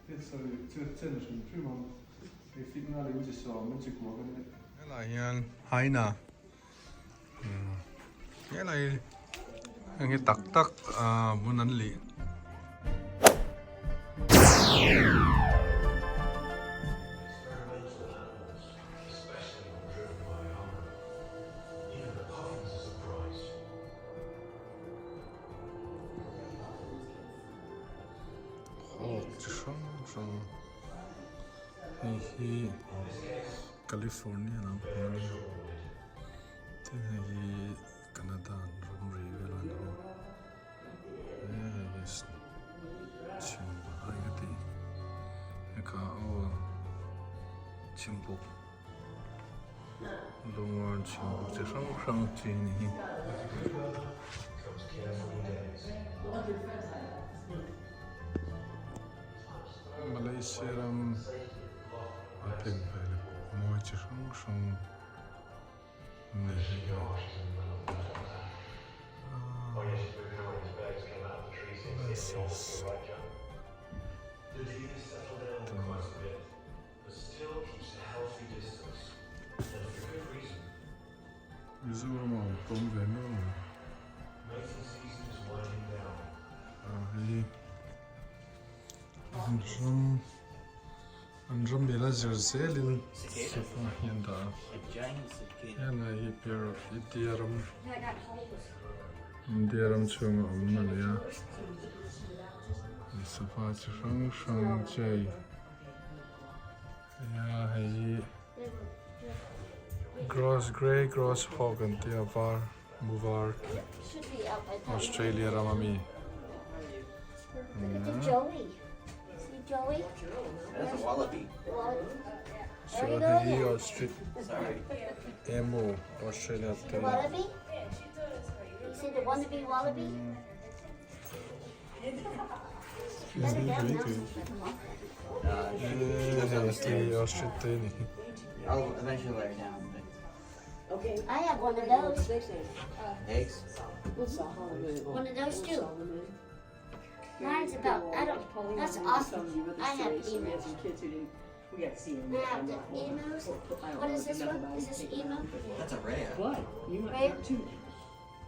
cái này hay nè cái này cái tắc tắc muốn ăn lì hi California na thế này Canada rong rì về là nó yes chim hai cái gì cái cả chim bốc long ngon chim bốc chỉ sang chỉ này Malaysia Pin phải là môi chỉ sang này Mizoram công về nữa anh râm bị là Jerusalem Sava hiện đã hiện là Indiaram chung mà lấy Sava chỉ sang chơi ya hay gross hogan tia var muvar Australia ramami Joey. Joey? That's a wallaby. so he Sorry. emo Australia The wallaby? You said the wannabe wallaby? Australia I'll eventually lay her down. Okay. I have one of those. Eggs? One of those too. Mine's about, that's awesome. I have emos. We got to see him. I have the emos. What is this one? Is this emo? That's a rare. What? You might Rhea? have two.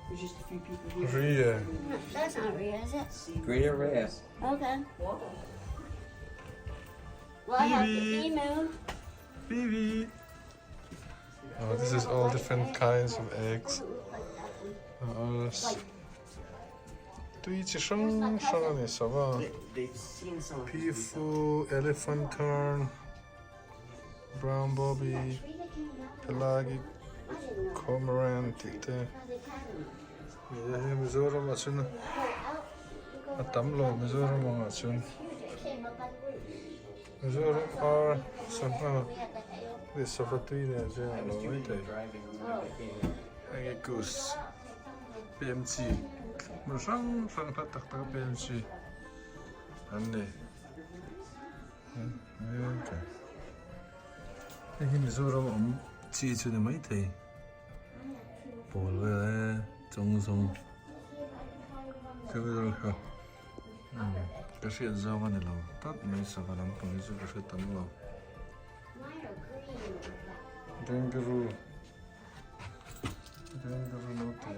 There's just a few people here. Rhea No, that's not Rhea, is it? Greater rare. Okay. Well, I have the emu. Vivi. Oh, this is all different kinds of eggs. Tuy chỉ sang này Sava. They've seen some. Pifu, elephant tern, brown bobby, pelagic, cormorant, tite. Yeah, Mizoram achun. Atamlo Mizoram ang achun. Mizoram are somehow this Sava tuy ne je lo mai te. Ai goose. PMG. Sang tak PMG. Anne. Okay. Cái Mizoram chi chu ne mai te. Bol ve trong sông. Cái Mizoram ha. Cái chuyện giao cái này là tắt mấy sao vào làm công việc cái tấm lo. Kangaroo no te.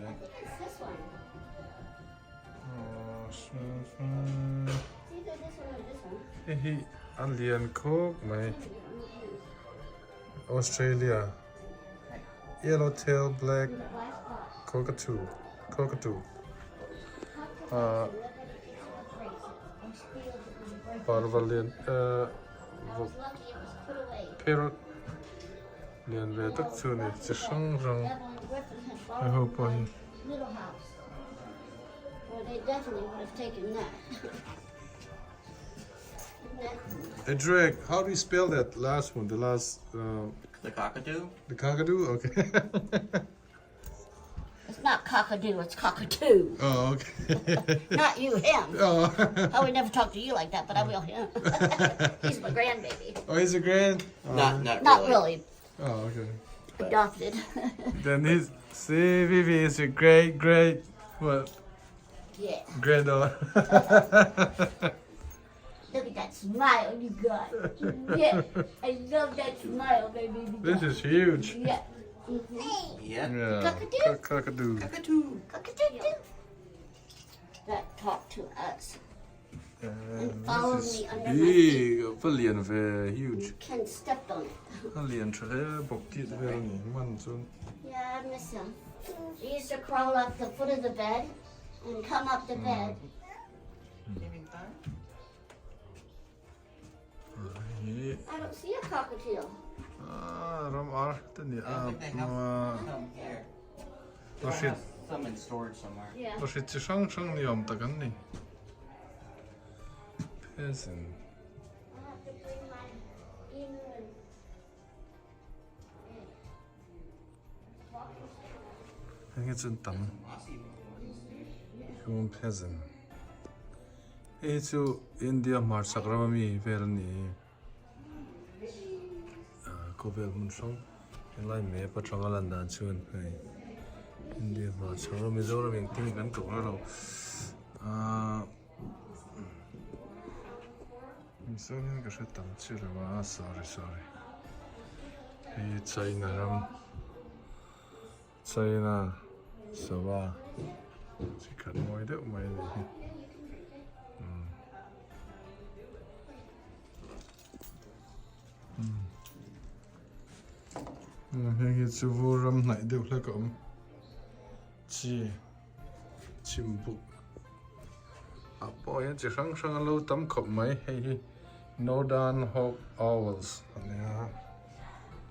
Hi alien cook mai Australia yellowtail black cockatoo parvalien parrot liền về tất sự này chỉ sang rằng I hope I Little house. Well, they definitely would have taken that. Hey Drake, how do you spell that last one? The last The cockatoo? the cockatoo? Okay. It's not cockadoo, it's cockatoo. Oh, okay. Not you, him. Oh. I would never talk to you like that, but I will him. He's my grandbaby. Oh, he's a grand? Oh. Not really. Oh, okay. Adopted. Then he's, see, Vivi is your great, what? Yeah. Granddaughter. Look at that that smile you got. Yeah, I love that smile, baby. This is huge. Yeah. Mm-hmm. Yeah. Yeah. Cockatoo. Cockatoo. Cockatoo. Cockatoo. That talk to us. Follow This is me under my big. Valiant, very huge. You can step on it. Alien tre bokti very man soon. Yeah, I miss him. He used to crawl up the foot of the bed and come up the bed. I don't see a cockatiel. Ram ar tani I don't think they have some here. They Oh, might shit. have some in storage somewhere. Yeah. Lo shi chi shang ni om takan ni. Peasant. I have to bring my in. Hang it's in tam. Human peasant. Hey, so India mar sakramami ver ni. Ko vel mun song. En lai me pa changalan dan chuan pai. India mar sakramami zora ming ting kan ko lo. So ni ka sha tam chi la sorry. Hey, China, Sava. She cut more than my Hang it's a vorum night de flacom. Chimbu. A boy and Jishang Shang a low thumb cup my hey. No dan hawk owls.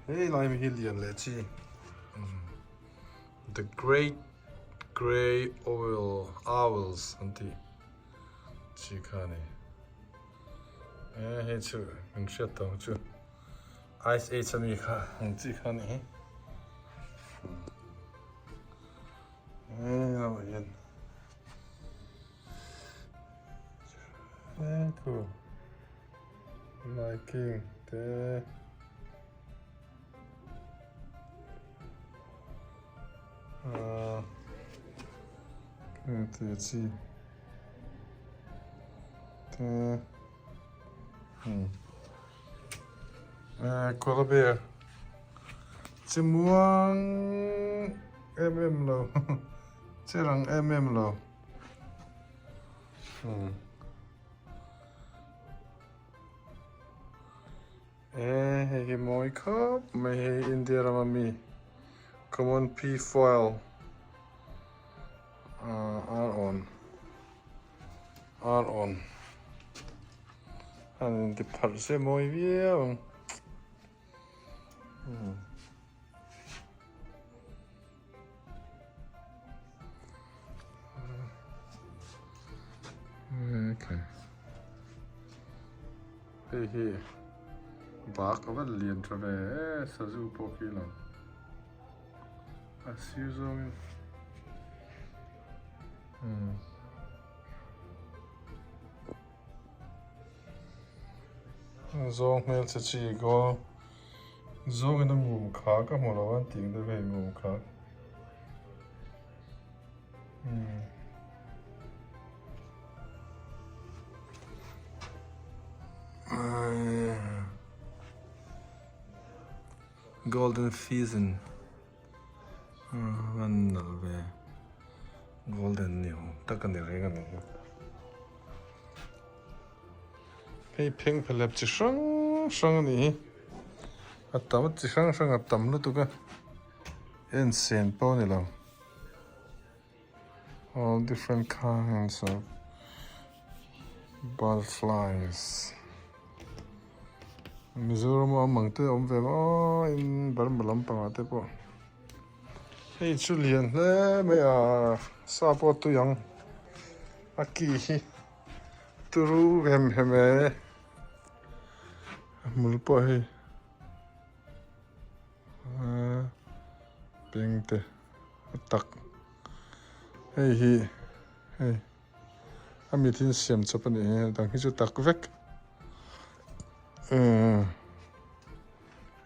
Hey, lime hillian, let's see. The great grey owl owls anti chikani. Hey chu in shit to chu. Ice ate some anti chikani. Oh yeah. Cool. Liking the let's see. Koala bear. Hmiang lo. Cherang lo. Hey, moi cup. May India ramami. Common P foil. R on. And the parse moi view. Okay. Hey. Back of a lien traverse, Sazu Pokilo. As usual. Zong mel sa chi go. Zong in a move car, come on, one thing the way move car. Golden Pheasant. One golden new. Takan the ring. Hey, pink palap shang ni. A tamat shang a tam to go. Insane pony long. All different kinds of butterflies. Mizoram among the in Barmalam Pamatepo. Hey, Julian, may support to young. Aki to him. Mulpohi. Chengte. Tak. Hey. I'm eating some chapani. Thank you, tak vek.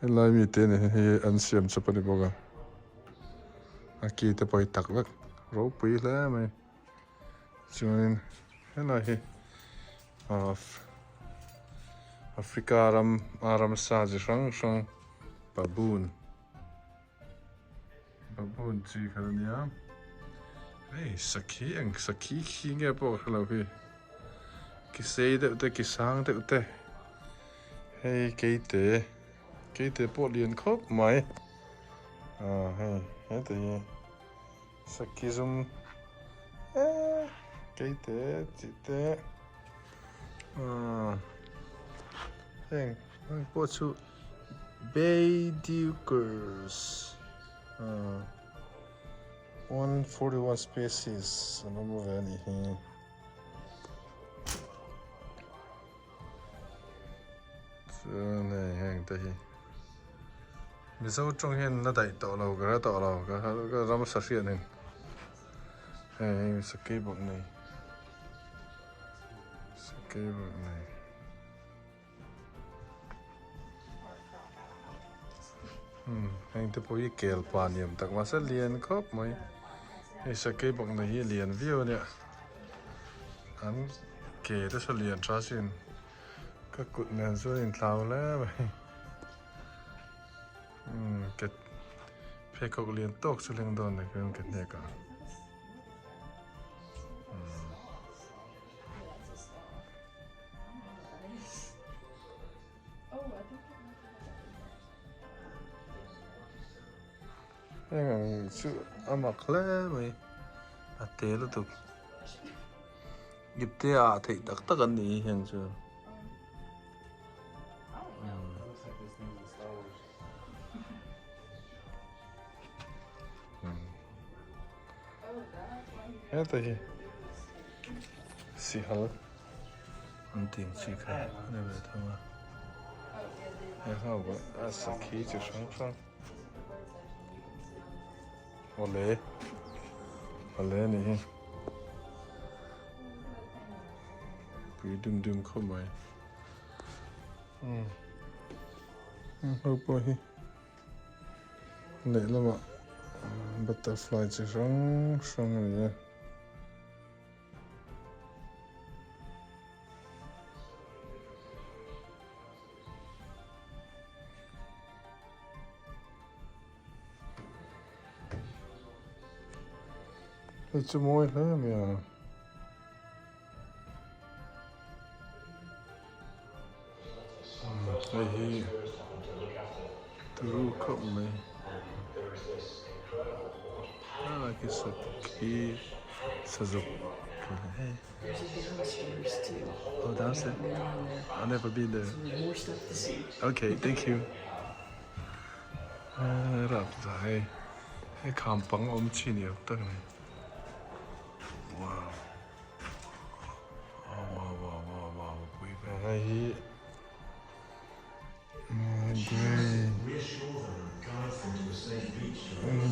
Lai mi ten he an siam chapani boga. Aki te poi tak vek. Ro pui la mai. Chuin. Hello he. Off. Africa Ramsa chỉ sang baboon chỉ cái này hey saki khi nghe bộ cái nào vậy cái xe đấy cái sang đấy hey cái bộ liền khóc mày hey thế saki zoom cái chỉ thế hey bộ chú Baydukers 141 species ano mo ba ni so này hàng tay mình sau trong hiện nó đẩy tàu lầu cái ram sát hiện này hay cái bậc này anh ta bôi kẹo pan yếm tắc mà sẽ liền khóc mấy cái bậc này liền view nè anh kẹo đó sẽ liền tra xin các cụt này sẽ liền tháo lá vậy cái phải có liền tốt sẽ liền đòn này cái này cả yang su amak le mai ate lu tu gipte a thei tak an ni heng chu Looks like this thing's in Star Wars. ta hi si hal an tin chi khai ne ve thama ya ha ba asaki chu sang Olé này bị đừng không mày hộp bò hi này là mà butterfly chỉ rong này nhá It's a more lamb, yeah. Hey, through cup me. I like it's a key. Says hey. There's a downstairs too. Oh, downstairs? I've never been there. More stuff to see. Okay, thank you. Ramsa, hey. Hey, kampang chi ni tak ni. Wow. Oh, wow. Hey.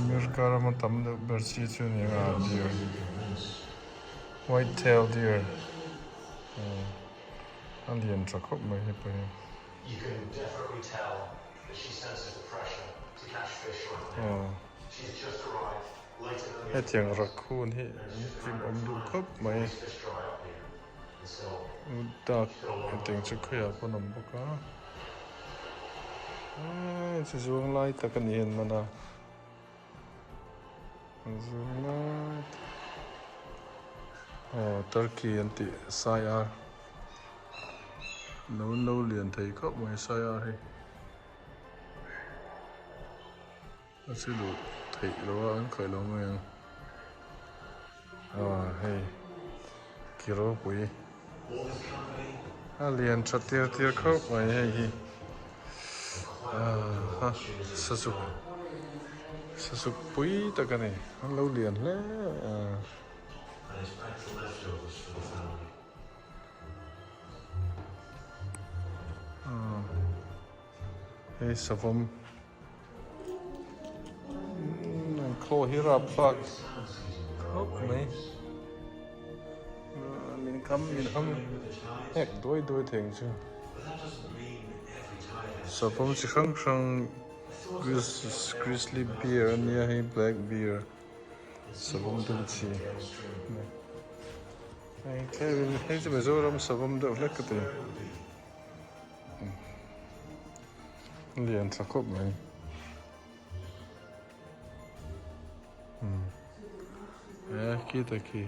Merkara man tam de bersi chu ni ga deer. White tail deer. Alien truck up my hip. You can definitely tell that she senses the pressure to catch fish right now. She's just arrived later than the Hết tiếng raccoon hi chim du khop mai fish dry up here. And so tak tiếng chu khya ko nam boka chu zuang lai ta kan hian mana zuang lai turkey anti saya no liền thấy khop mai saya hi sẽ đủ thị lo anh khởi lo mai hey kiro quý liền chặt tiêu khóc mai hey sasuk quý ta cái này lâu liền lẽ and it's packed for leftovers for the family. hey savam khô hi rap phak khóc mai mình khăm hẹt đôi thèn chứ Sava chỉ khăng grizzly bear nia hay black bear Sava đơn chi cái chỉ bây giờ làm Sava được lấy cái gì liền sắc khớp này kia ta kia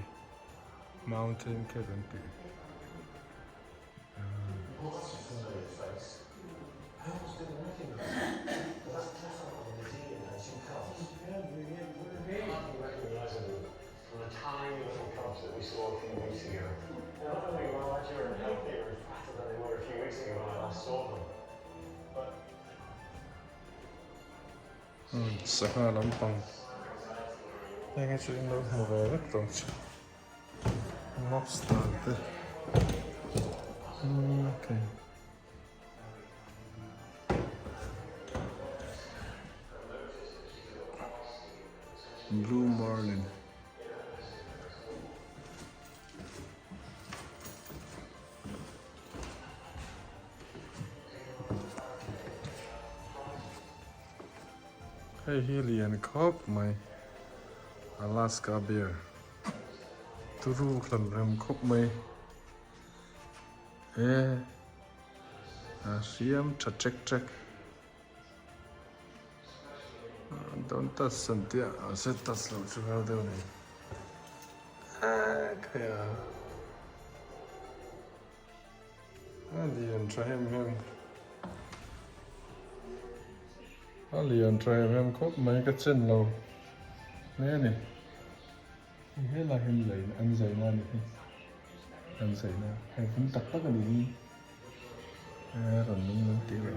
mountain cabin kia From the tiny little cubs that we saw a few weeks ago. Now, not only were larger and healthier and fatter than they were a few weeks ago when I last saw them, but sắc hoa lắm phong đây cái chuyện đâu mà về rất rộng lobster đây ok blue marlin hey Helian cop mày Alaska bear turu khẩn rem cop mày siam check don't touch santia set touch lo chu ha đâu này kaya Helian try him Helian try him cop mày cái chân lâu nè nè thế là hình dậy ăn dậy na nè ăn dậy na hay cũng tập tất cả đi rồi nó tiêu rồi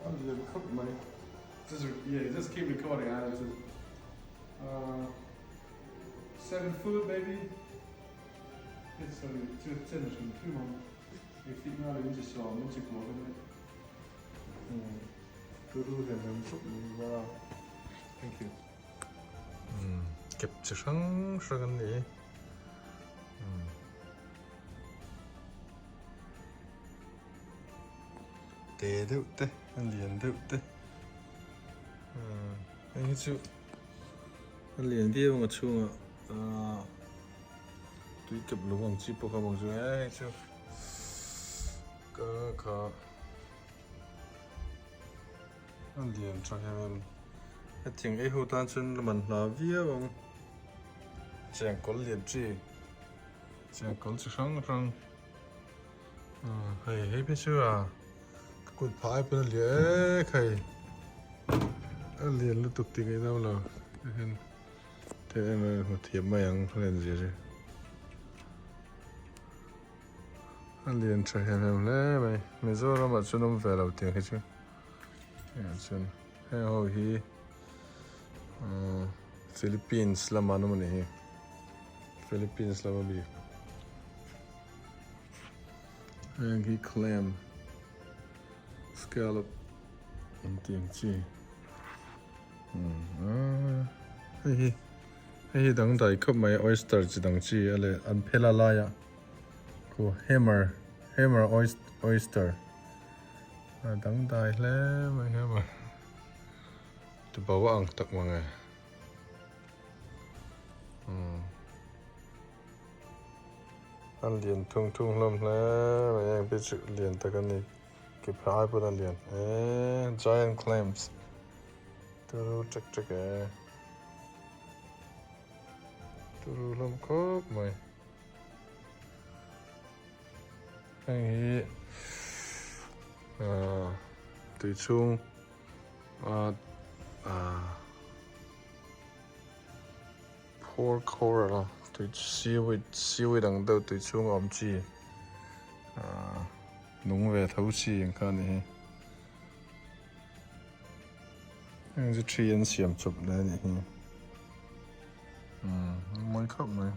Helian cop mày just keep recording just 7 foot maybe it's真的是挺忙你 fit 那里就小没几个了turu hem cop mày wow thank you kẹp chữ sáng sáng này tê đâu tê liền đâu tê anh chú liền đi vào chung tuy kẹp lúa bằng chip bao bằng chú ấy chú có liền cho em cái tiếng ấy hô tan chân là mình là vía bằng chẳng có liền chi chẳng có chữ sáng rằng hay hay biết chưa cột phải bên liền khay liền lúc tục tiếng ấy đâu là thế em một thiệp Hmiang lên gì chứ liền cho em lấy mày mày rồi nó mà cho nó về đầu tiên hay chứ chân hay hồi hi Philippines là mà nó này Philippines là mà bị cái clam scallop in tiếng chi hay đằng đại cấp mấy oyster chỉ đằng chi là ăn pelalaya của hammer oyster đằng đại lẽ mấy hammer tụi bảo ăn tắc mà nghe ăn liền thung lắm lẽ mấy anh biết chữ liền ta cái này cái phải bữa ăn liền giant clams turu check turu lắm cốp mày anh tùy chung pork coral tùy seaweed đằng đầu tùy chung ẩm chi nung về thấu chi những cái này anh sẽ truy ăn xiêm chụp đây này mấy khóc này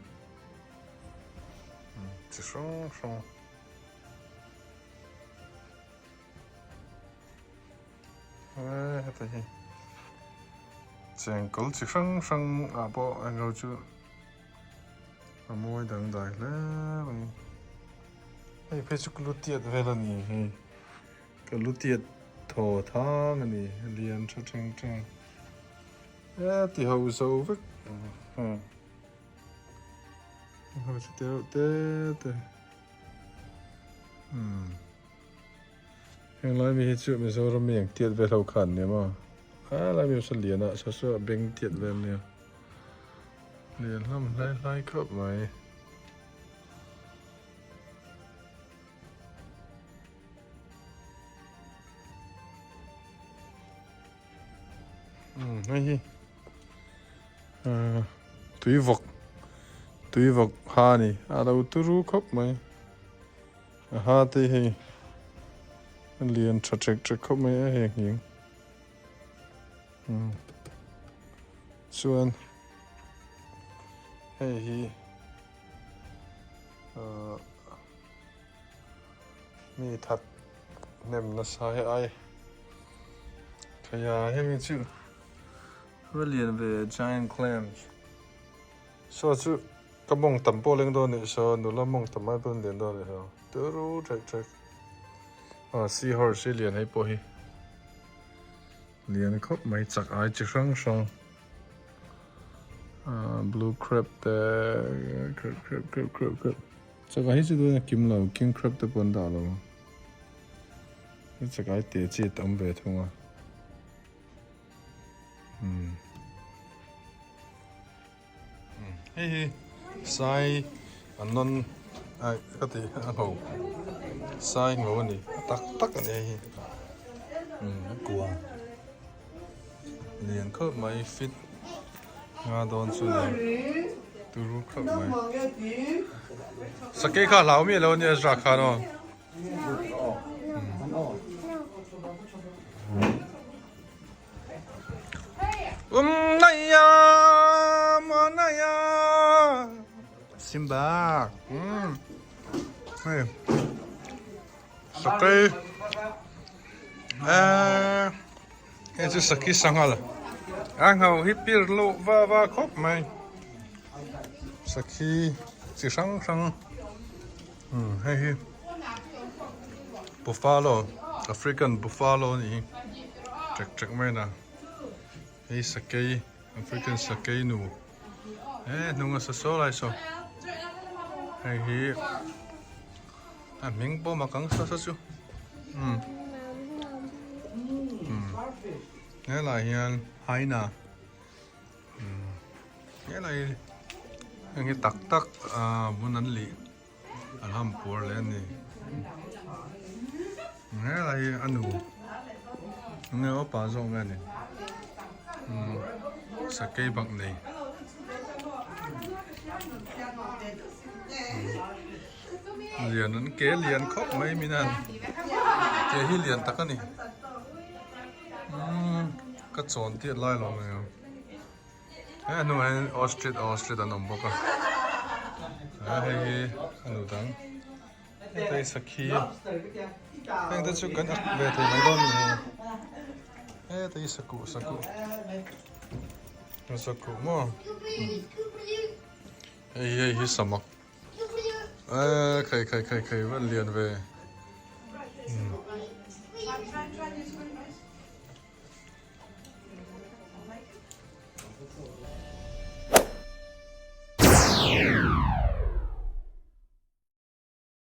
chỉ xong thế chẳng có chỉ xong bộ anh rồi chưa môi đằng đại lắm hay phải chụp lút tiệt về là nhỉ cái lút tiệt thổ thang này liền cho Chengte thì hậu sâu vứt hậu sẽ tiêu tê Heng lai mi hi chu mi zo ram yang tiat ve lo khan ne ma lai mi sa lian a sa sa beng tiat ve ne lian lam lai khop mai hay hi tui vok ha ni a lo tu ru khop mai ha te hi lian trek khop mai a heng ning chuan hei hi mi that nem na sai ai khaya hemi chu lian về giant clams so chu ka mong tam po leng do ni so nu la mong tam mai pon den do ni so tu ru trek seahorse lian hai po hi lian khop mai chak ai chi sang sang blue crab te crab chak ai chu do na kim lo king crab te pon da lo chak ai te chi tam ve thunga hey sai anon ai cái gì ăn hổ sai ngô này tắc cái này cua liền khớp máy fit nga đón xuân này từ lúc khớp máy sake khá lão miệt lâu nhỉ ra khá nó này ya mà này ya Simba hey sake cái chú sake sang hả anh hầu hippie lộ va khóc mày sake chỉ sang hey buffalo African buffalo này chắc mày nè hey sake African sake nu nung sa so lại so hey hi Hmiang po makang sa chu nghe lại hiền hay nè nghe lại cái tắc muốn ăn lì ăn bò lên nè nghe lại ăn đủ nghe ở bà rong nghe nè sake bằng này liền nó kế liền khóc mấy mình ăn kế hi liền tắc này cái chọn tiệt lại lòng này cái nó hay ostrich ăn bốc à hay ăn đắng đây saki anh ta chụp cái về thì mấy con này đây saku mà hey samak khai vẫn liền về